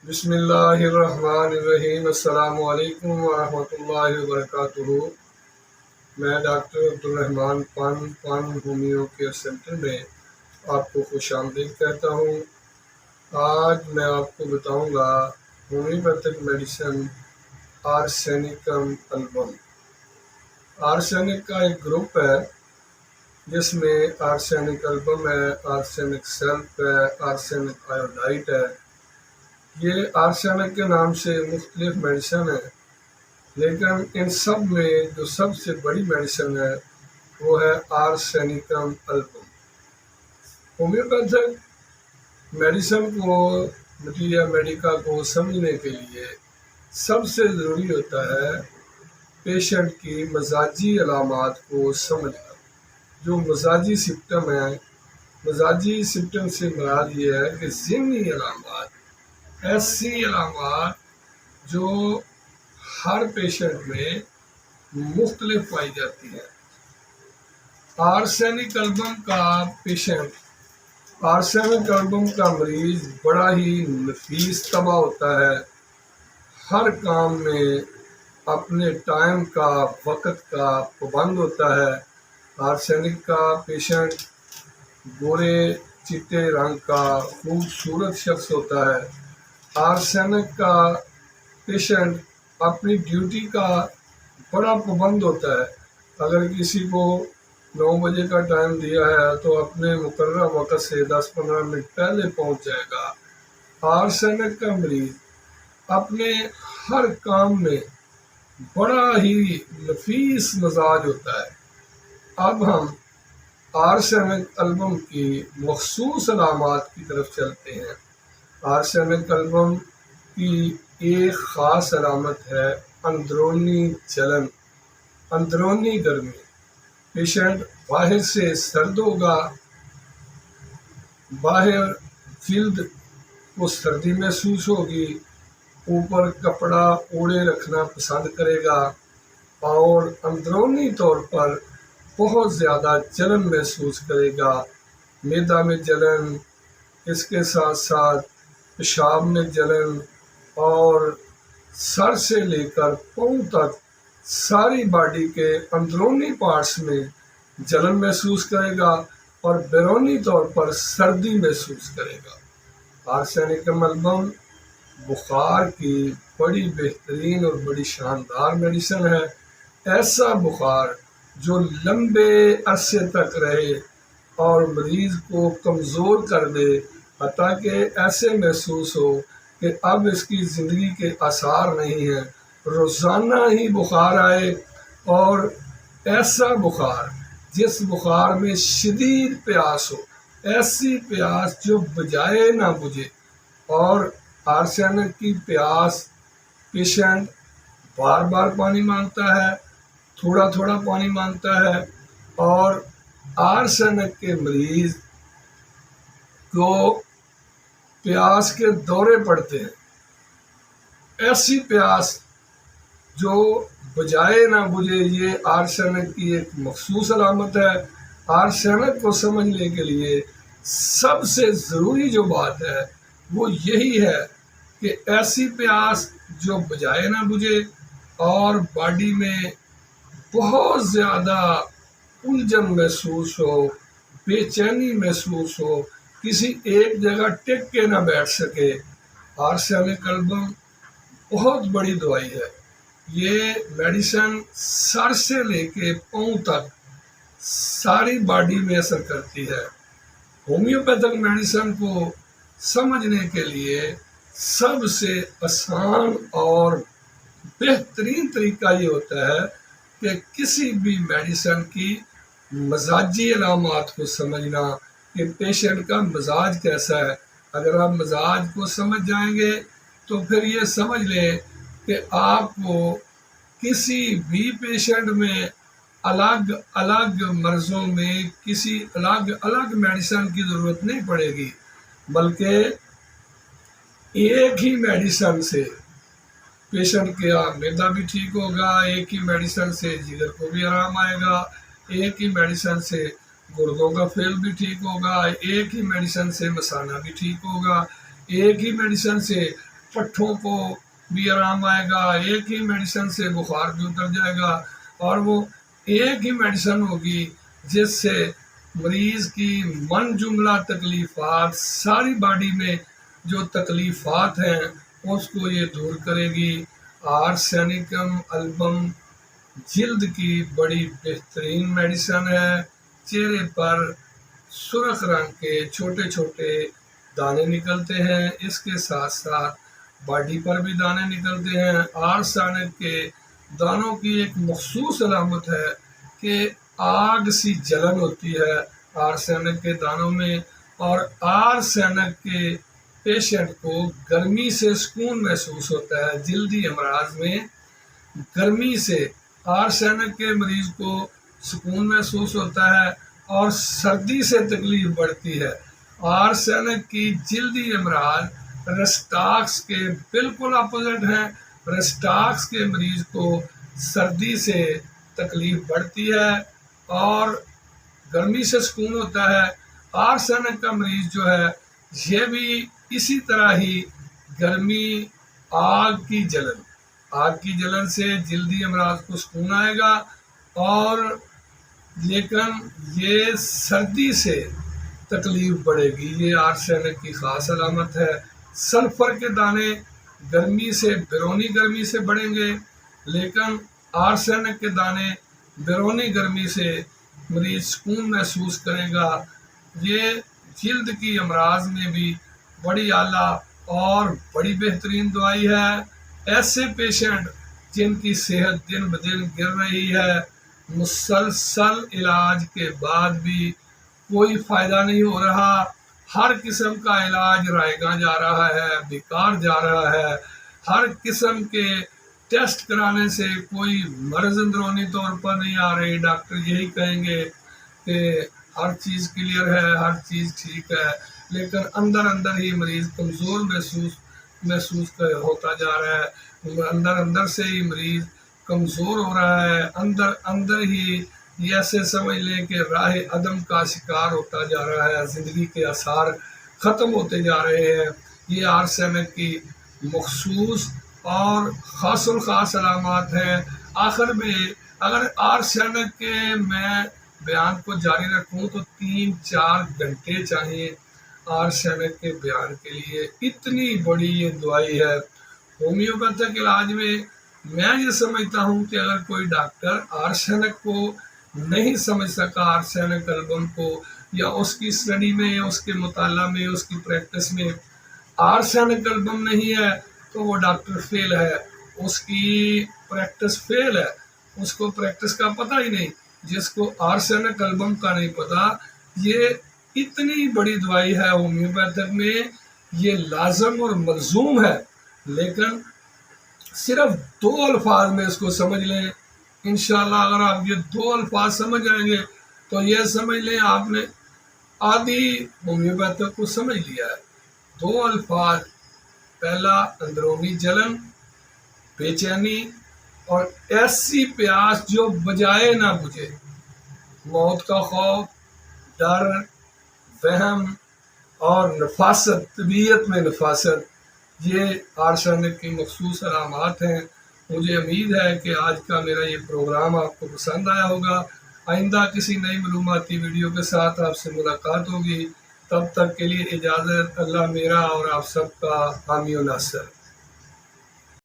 بسم اللہ الرحمن الرحیم۔ السلام علیکم ورحمۃ اللہ وبرکاتہ۔ میں ڈاکٹر عبدالرحمن پن ہومیو کیئر سینٹر میں آپ کو خوش آمدید کہتا ہوں۔ آج میں آپ کو بتاؤں گا ہومیوپیتھک میڈیسن آرسینکم البم۔ آرسینک کا ایک گروپ ہے جس میں آرسینک البم ہے، آرسینک سیلف ہے، آرسینک آیوڈائٹ ہے۔ یہ آرسینک کے نام سے مختلف میڈیسن ہے، لیکن ان سب میں جو سب سے بڑی میڈیسن ہے وہ ہے آرسینکم البم۔ ہومیوپیتھک میڈیسن کو مٹیریا میڈیکا کو سمجھنے کے لیے سب سے ضروری ہوتا ہے پیشنٹ کی مزاجی علامات کو سمجھنا۔ جو مزاجی سمپٹم ہیں، مزاجی سمپٹم سے مراد یہ ہے کہ ذہنی علامات، ایسی علامات جو ہر پیشنٹ میں مختلف پائی جاتی ہیں۔ آرسینک البم کا پیشنٹ، آرسینک البم کا مریض بڑا ہی نفیس طبع ہوتا ہے، ہر کام میں اپنے ٹائم کا، وقت کا پابند ہوتا ہے۔ آرسینک کا پیشنٹ گورے چٹے رنگ کا خوبصورت شخص ہوتا ہے۔ آرسینک کا پیشنٹ اپنی ڈیوٹی کا بڑا پابند ہوتا ہے۔ اگر کسی کو 9 بجے کا ٹائم دیا ہے تو اپنے مقررہ وقت سے 10-15 منٹ پہلے پہنچ جائے گا۔ آرسینک کا مریض اپنے ہر کام میں بڑا ہی نفیس مزاج ہوتا ہے۔ اب ہم آرسینک البم کی مخصوص علامات کی طرف چلتے ہیں۔ آرسینک البم کی ایک خاص علامت ہے اندرونی جلن، اندرونی گرمی۔ پیشنٹ باہر سے سرد ہوگا، باہر جلد کو سردی محسوس ہوگی، اوپر کپڑا اوڑے رکھنا پسند کرے گا اور اندرونی طور پر بہت زیادہ جلن محسوس کرے گا۔ معدہ میں جلن، اس کے ساتھ ساتھ پیشاب میں جلن، اور سر سے لے کر پاؤں تک ساری باڈی کے اندرونی پارٹس میں جلن محسوس کرے گا اور بیرونی طور پر سردی محسوس کرے گا۔ آرسینکم البم بخار کی بڑی بہترین اور بڑی شاندار میڈیسن ہے۔ ایسا بخار جو لمبے عرصے تک رہے اور مریض کو کمزور کر دے، حتیٰ کہ ایسے محسوس ہو کہ اب اس کی زندگی کے آثار نہیں ہیں، روزانہ ہی بخار آئے، اور ایسا بخار جس بخار میں شدید پیاس ہو، ایسی پیاس جو بجائے نہ بجھے۔ اور آرسینک کی پیاس پیشنٹ بار بار پانی مانگتا ہے، تھوڑا تھوڑا پانی مانگتا ہے، اور آرسینک کے مریض کو پیاس کے دورے پڑتے ہیں۔ ایسی پیاس جو بجائے نہ بجھے، یہ آرسینک کی ایک مخصوص علامت ہے۔ آرسینک کو سمجھنے کے لیے سب سے ضروری جو بات ہے وہ یہی ہے کہ ایسی پیاس جو بجائے نہ بجھے اور باڈی میں بہت زیادہ الجھن محسوس ہو، بے چینی محسوس ہو، کسی ایک جگہ ٹک کے نہ بیٹھ سکے۔ آرسینک البم بہت بڑی دوائی ہے۔ یہ میڈیسن سر سے لے کے پاؤں تک ساری باڈی میں اثر کرتی ہے۔ ہومیوپیتھک میڈیسن کو سمجھنے کے لیے سب سے آسان اور بہترین طریقہ یہ ہوتا ہے کہ کسی بھی میڈیسن کی مزاجی علامات کو سمجھنا، کہ پیشنٹ کا مزاج کیسا ہے۔ اگر آپ مزاج کو سمجھ جائیں گے تو پھر یہ سمجھ لیں کہ آپ کو کسی بھی پیشنٹ میں الگ الگ مرضوں میں کسی الگ الگ میڈیسن کی ضرورت نہیں پڑے گی، بلکہ ایک ہی میڈیسن سے پیشنٹ کا معدہ بھی ٹھیک ہوگا، ایک ہی میڈیسن سے جگر کو بھی آرام آئے گا، ایک ہی میڈیسن سے گردوں کا فیل بھی ٹھیک ہوگا، ایک ہی میڈیسن سے مثانہ بھی ٹھیک ہوگا، ایک ہی میڈیسن سے پٹھوں کو بھی آرام آئے گا، ایک ہی میڈیسن سے بخار بھی اتر جائے گا، اور وہ ایک ہی میڈیسن ہوگی جس سے مریض کی من جملہ تکلیفات، ساری باڈی میں جو تکلیفات ہیں اس کو یہ دور کرے گی۔ آرسینکم البم جلد کی بڑی بہترین میڈیسن ہے۔ چہرے پر سرخ رنگ کے چھوٹے چھوٹے دانے نکلتے ہیں، اس کے ساتھ ساتھ باڈی پر بھی دانے نکلتے ہیں۔ آرسینک کے دانوں کی ایک مخصوص علامت ہے کہ آگ سی جلن ہوتی ہے آرسینک کے دانوں میں، اور آرسینک کے پیشنٹ کو گرمی سے سکون محسوس ہوتا ہے۔ جلدی امراض میں گرمی سے آرسینک کے مریض کو سکون محسوس ہوتا ہے، اور سردی سے تکلیف بڑھتی ہے۔ آرسینک کی جلدی امراض رسٹاکس کے بالکل اپوزٹ ہیں۔ رسٹاکس کے مریض کو سردی سے تکلیف بڑھتی ہے اور گرمی سے سکون ہوتا ہے۔ آرسینک کا مریض جو ہے یہ بھی اسی طرح ہی گرمی، آگ کی جلن سے جلدی امراض کو سکون آئے گا، اور لیکن یہ سردی سے تکلیف بڑھے گی۔ یہ آرسینک کی خاص علامت ہے۔ سلفر کے دانے گرمی سے، بیرونی گرمی سے بڑھیں گے، لیکن آرسینک کے دانے بیرونی گرمی سے مریض سکون محسوس کرے گا۔ یہ جلد کی امراض میں بھی بڑی اعلیٰ اور بڑی بہترین دوائی ہے۔ ایسے پیشنٹ جن کی صحت دن بدن گر رہی ہے، مسلسل علاج کے بعد بھی کوئی فائدہ نہیں ہو رہا، ہر قسم کا علاج رائے گاں جا رہا ہے، بیکار جا رہا ہے، ہر قسم کے ٹیسٹ کرانے سے کوئی مرض اندرونی طور پر نہیں آ رہی، ڈاکٹر یہی کہیں گے کہ ہر چیز کلیئر ہے، ہر چیز ٹھیک ہے، لیکن اندر اندر ہی مریض کمزور محسوس ہوتا جا رہا ہے، اندر سے ہی مریض کمزور ہو رہا ہے، اندر ہی ایسے سمجھ لیں کہ راہ عدم کا شکار ہوتا جا رہا ہے، زندگی کے آثار ختم ہوتے جا رہے ہیں۔ یہ آرسینک کی مخصوص اور خاص الخاص علامات ہیں۔ آخر میں اگر آرسینک کے میں بیان کو جاری رکھوں تو 3-4 گھنٹے چاہیے آرسینک کے بیان کے لیے، اتنی بڑی یہ دوائی ہے۔ ہومیوپیتھک علاج میں یہ سمجھتا ہوں کہ اگر کوئی ڈاکٹر آرسینک کو نہیں سمجھ سکا، آرسینک البم کو، یا اس کی اسٹڈی میں، اس کے مطالعہ میں، اس کی پریکٹس میں آرسینک البم نہیں ہے تو وہ ڈاکٹر فیل ہے، اس کی پریکٹس فیل ہے، اس کو پریکٹس کا پتہ ہی نہیں۔ جس کو آرسینک البم کا نہیں پتہ، یہ اتنی بڑی دوائی ہے ہومیوپیتھک میں، یہ لازم اور ملزوم ہے، لیکن صرف 2 الفاظ میں اس کو سمجھ لیں۔ انشاءاللہ اگر آپ یہ 2 الفاظ سمجھ جائیں گے تو یہ سمجھ لیں آپ نے آدھی ہومیوپیتھک کو سمجھ لیا ہے۔ 2 الفاظ، پہلا اندرونی جلن، بے چینی، اور ایسی پیاس جو بجائے نہ بجھے، موت کا خوف، ڈر، وہم اور نفاست، طبیعت میں نفاست، یہ آرسینک کی مخصوص علامات ہیں۔ مجھے امید ہے کہ آج کا میرا یہ پروگرام آپ کو پسند آیا ہوگا۔ آئندہ کسی نئی معلوماتی ویڈیو کے ساتھ آپ سے ملاقات ہوگی، تب تک کے لیے اجازت۔ اللہ میرا اور آپ سب کا حامی و ناصر۔